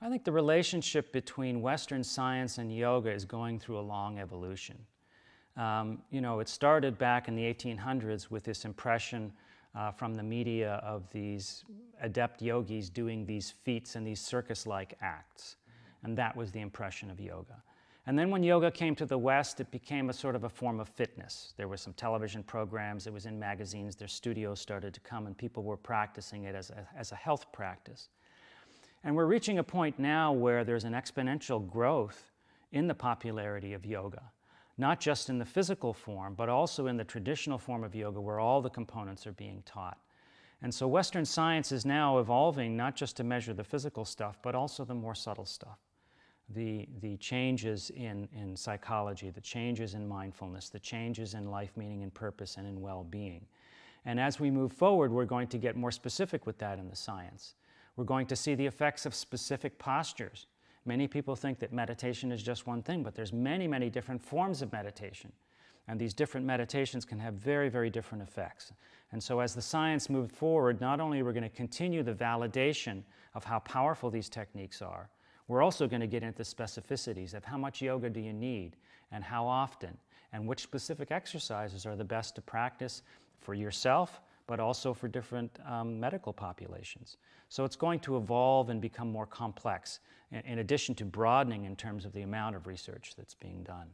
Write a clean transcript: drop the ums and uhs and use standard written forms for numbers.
I think the relationship between Western science and yoga is going through a long evolution. It started back in the 1800s with this impression from the media of these adept yogis doing these feats and these circus-like acts. And that was the impression of yoga. And then when yoga came to the West, it became a sort of a form of fitness. There were some television programs, it was in magazines, their studios started to come, and people were practicing it as a health practice. And we're reaching a point now where there's an exponential growth in the popularity of yoga, not just in the physical form, but also in the traditional form of yoga where all the components are being taught. And so Western science is now evolving not just to measure the physical stuff, but also the more subtle stuff. The changes in psychology, the changes in mindfulness, the changes in life meaning and purpose and in well-being. And as we move forward, we're going to get more specific with that in the science. We're going to see the effects of specific postures. Many people think that meditation is just one thing, but there's many, many different forms of meditation. And these different meditations can have very, very different effects. And so as the science moved forward, not only are we going to continue the validation of how powerful these techniques are, we're also going to get into specificities of how much yoga do you need and how often and which specific exercises are the best to practice for yourself, but also for different medical populations. So it's going to evolve and become more complex in addition to broadening in terms of the amount of research that's being done.